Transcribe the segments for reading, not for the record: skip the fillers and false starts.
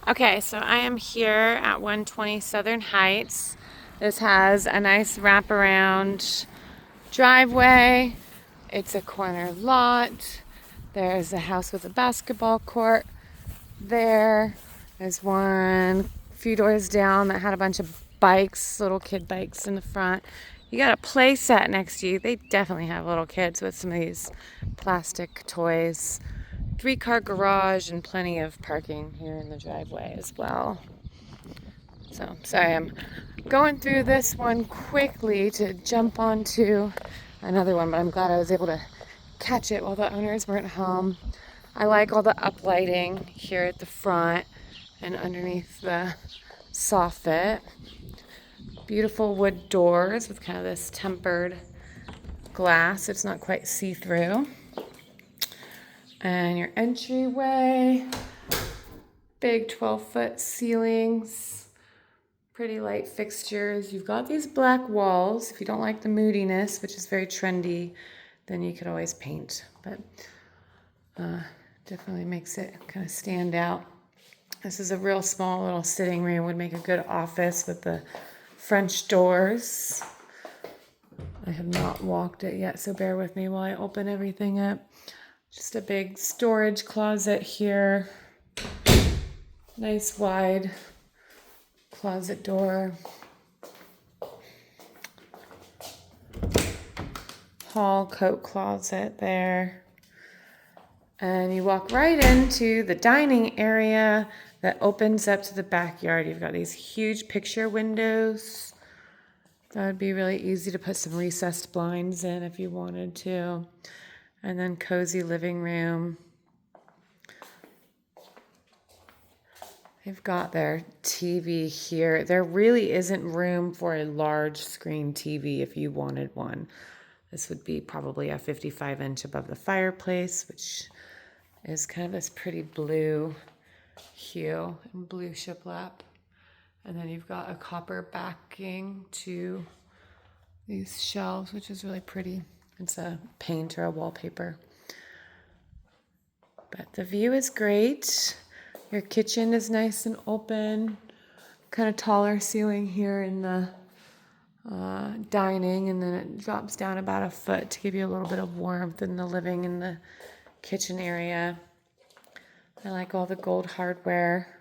Okay, so I am here at 120 Southern Heights. This has a nice wraparound driveway. It's a corner lot. There's a house with a basketball court there. There's one a few doors down that had a bunch of bikes, little kid bikes in the front. You got a play set next to you. They definitely have little kids with some of these plastic toys. 3-car garage and plenty of parking here in the driveway as well. So, sorry, I'm going through this one quickly to jump onto another one, but I'm glad I was able to catch it while the owners weren't home. I like all the uplighting here at the front and underneath the soffit. Beautiful wood doors with kind of this tempered glass. It's not quite see-through. And your entryway, big 12-foot ceilings, pretty light fixtures. You've got these black walls. If you don't like the moodiness, which is very trendy, then you could always paint, but definitely makes it kind of stand out. This is a real small little sitting room, would make a good office with the French doors. I have not walked it yet, so bear with me while I open everything up. Just a big storage closet here. Nice wide closet door. Hall coat closet there. And you walk right into the dining area that opens up to the backyard. You've got these huge picture windows. That would be really easy to put some recessed blinds in if you wanted to. And then cozy living room. They've got their TV here. There really isn't room for a large screen TV if you wanted one. This would be probably a 55-inch above the fireplace, which is kind of this pretty blue hue and blue shiplap. And then you've got a copper backing to these shelves, which is really pretty. It's a paint or a wallpaper. But the view is great. Your kitchen is nice and open. Kind of taller ceiling here in the dining, and then it drops down about a foot to give you a little bit of warmth in the living and the kitchen area. I like all the gold hardware.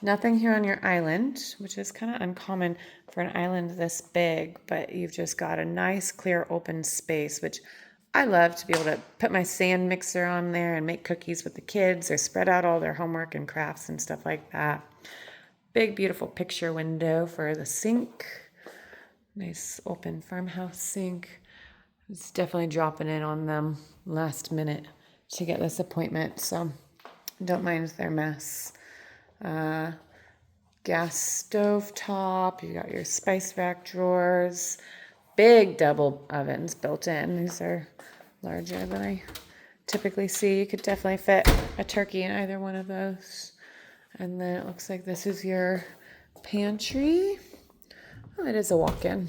Nothing here on your island, which is kind of uncommon for an island this big, but you've just got a nice, clear, open space, which I love to be able to put my sand mixer on there and make cookies with the kids or spread out all their homework and crafts and stuff like that. Big, beautiful picture window for the sink. Nice open farmhouse sink. It's definitely dropping in on them last minute to get this appointment, so don't mind their mess. Gas stove top. You got your spice rack drawers. Big double ovens built in. These are larger than I typically see. You could definitely fit a turkey in either one of those. And then it looks like this is your pantry. Oh, it is a walk-in,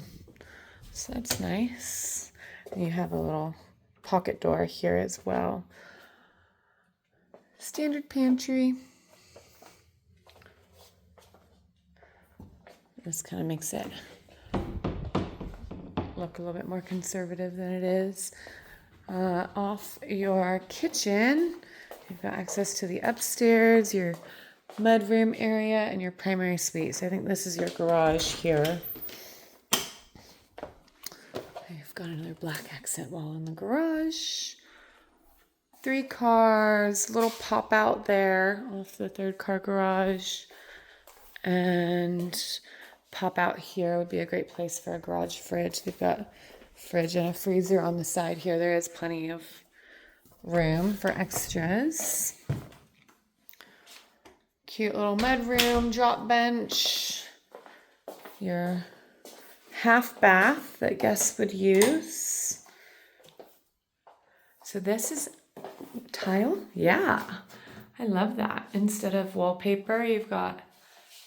so that's nice. And you have a little pocket door here as well. Standard pantry. This kind of makes it look a little bit more conservative than it is. Off your kitchen, you've got access to the upstairs, your mudroom area, and your primary suite. So I think this is your garage here. You've got another black accent wall in the garage. 3 cars, little pop out there off the 3rd-car garage. And pop out here would be a great place for a garage fridge. They've got a fridge and a freezer on the side here. There is plenty of room for extras. Cute little mudroom, drop bench. Your half bath that guests would use. So this is tile. Yeah, I love that. Instead of wallpaper, you've got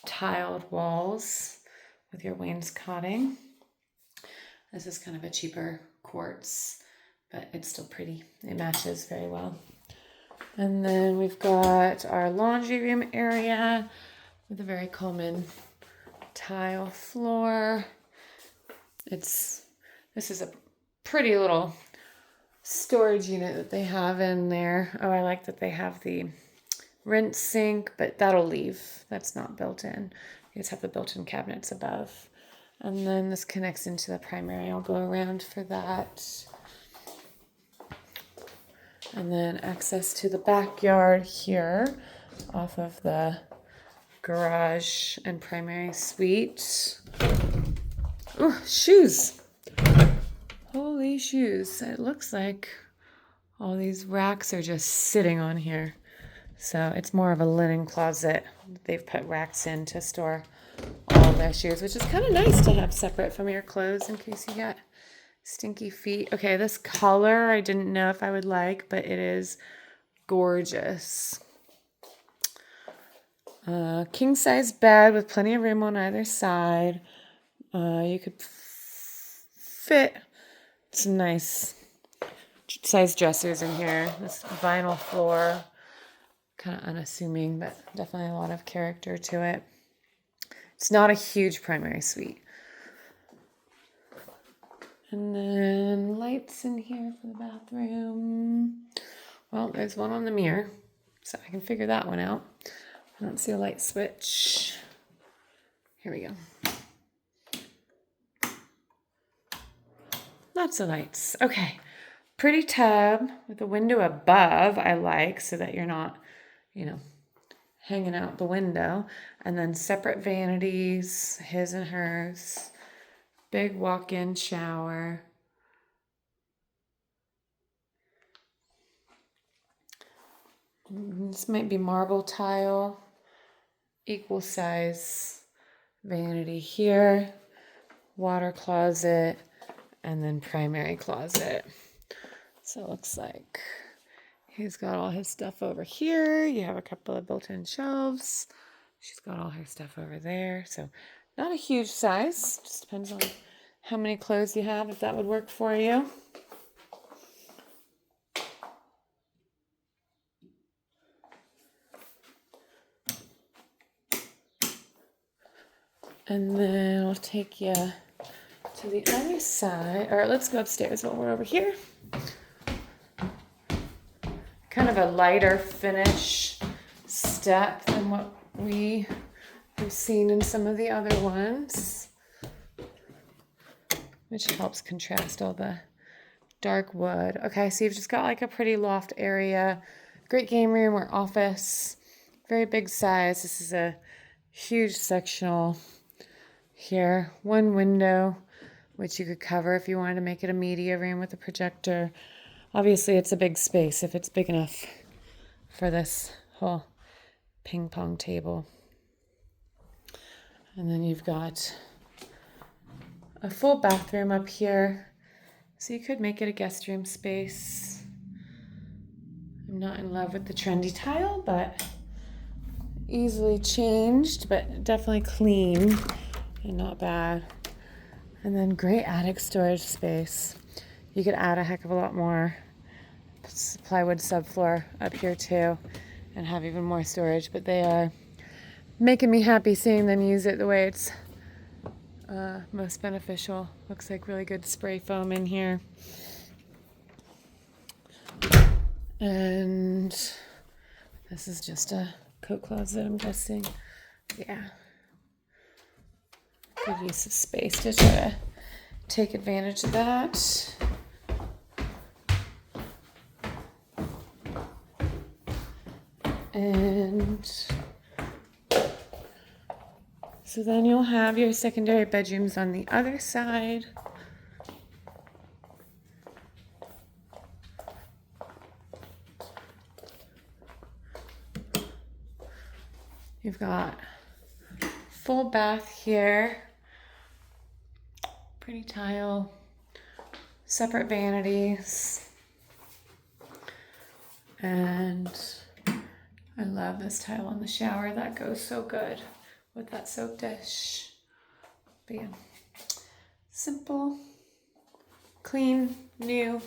tiled walls with your wainscoting. This is kind of a cheaper quartz, but it's still pretty. It matches very well. And then we've got our laundry room area. with a very common tile floor. This is a pretty little storage unit that they have in there. Oh, I like that they have the rinse sink, but that'll leave. That's not built in. You just have the built-in cabinets above. And then this connects into the primary. I'll go around for that. And then access to the backyard here off of the garage and primary suite. Oh, shoes. Holy shoes. It looks like all these racks are just sitting on here. So it's more of a linen closet. They've put racks in to store all their shoes, which is kind of nice to have separate from your clothes in case you got stinky feet. Okay, this color I didn't know if I would like, but it is gorgeous. King size bed with plenty of room on either side. You could fit some nice size dressers in here. This vinyl floor, kind of unassuming, but definitely a lot of character to it. It's not a huge primary suite. And then lights in here for the bathroom. Well, there's one on the mirror, so I can figure that one out. I don't see a light switch. Here we go. Lots of lights. Okay. Pretty tub with a window above, I like, so that you're not, hanging out the window. And then separate vanities, his and hers. Big walk-in shower. This might be marble tile. Equal size vanity here. Water closet. And then primary closet. So it looks like he's got all his stuff over here. You have a couple of built-in shelves. She's got all her stuff over there. So not a huge size. Just depends on how many clothes you have, if that would work for you. And then I'll take you to the other side. Or let's go upstairs while we're over here. Kind of a lighter finish step than what we have seen in some of the other ones, which helps contrast all the dark wood. Okay, so you've just got like a pretty loft area, great game room or office, very big size. This is a huge sectional here. One window, which you could cover if you wanted to make it a media room with a projector. Obviously, it's a big space if it's big enough for this whole ping pong table. And then you've got a full bathroom up here. So you could make it a guest room space. I'm not in love with the trendy tile, but easily changed, but definitely clean and not bad. And then great attic storage space. You could add a heck of a lot more plywood subfloor up here too and have even more storage, but they are making me happy seeing them use it the way it's most beneficial. Looks like really good spray foam in here. And this is just a coat closet, I'm guessing. Yeah. Good use of space to try to take advantage of that. And so then you'll have your secondary bedrooms on the other side. You've got full bath here, pretty tile, separate vanities, and I love this tile on the shower. That goes so good with that soap dish. But yeah, simple, clean, new.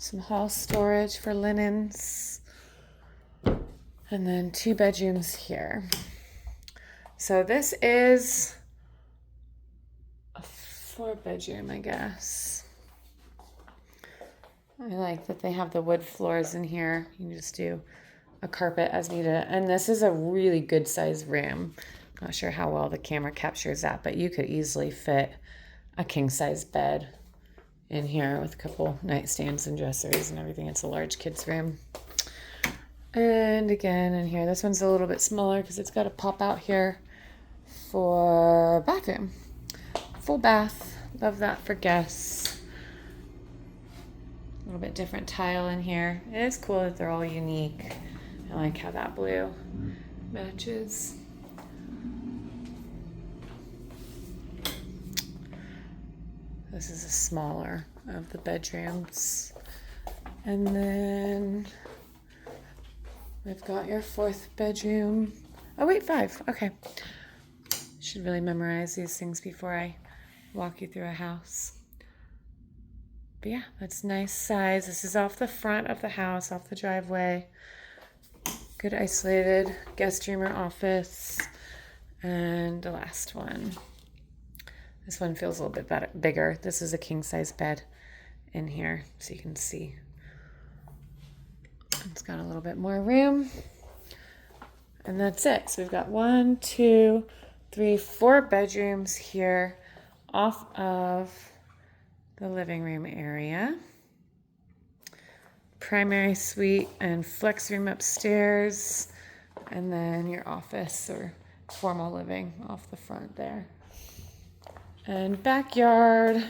Some hall storage for linens. And then 2 bedrooms here. So this is a 4-bedroom, I guess. I like that they have the wood floors in here. You can just do a carpet as needed. And this is a really good sized room. Not sure how well the camera captures that, but you could easily fit a king size bed in here with a couple nightstands and dressers and everything. It's a large kids room. And again in here, this one's a little bit smaller because it's got a pop out here for bathroom. Full bath. Love that for guests. A little bit different tile in here. It is cool that they're all unique. I like how that blue matches. This is a smaller of the bedrooms. And then we've got your 4th bedroom. Oh wait, 5. Okay. Should really memorize these things before I walk you through a house. But yeah, that's nice size. This is off the front of the house, off the driveway. Good isolated guest room or office. And the last one. This one feels a little bit bigger. This is a king size bed in here, so you can see. It's got a little bit more room. And that's it. So we've got 1, 2, 3, 4 bedrooms here off of the living room area. Primary suite and flex room upstairs. And then your office or formal living off the front there. And backyard.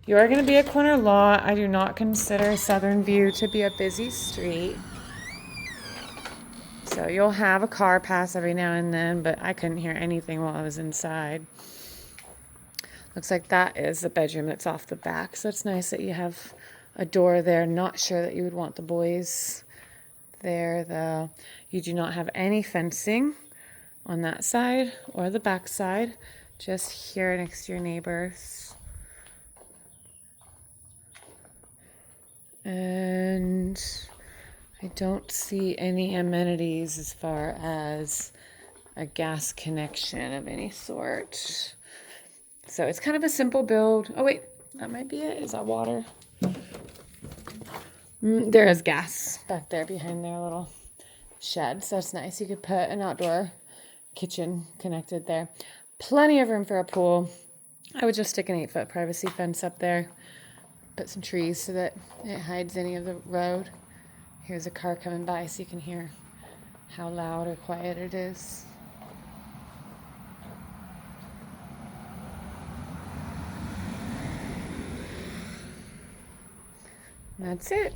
You are going to be a corner lot. I do not consider Southern View to be a busy street. So you'll have a car pass every now and then, but I couldn't hear anything while I was inside. Looks like that is the bedroom that's off the back. So it's nice that you have a door there. Not sure that you would want the boys there, though. You do not have any fencing on that side or the back side. Just here next to your neighbors. And I don't see any amenities as far as a gas connection of any sort. So it's kind of a simple build. Oh wait, that might be it. Is that water? There is gas back there behind their little shed. So it's nice. You could put an outdoor kitchen connected there. Plenty of room for a pool. I would just stick an 8-foot privacy fence up there. Put some trees so that it hides any of the road. Here's a car coming by so you can hear how loud or quiet it is. And that's it.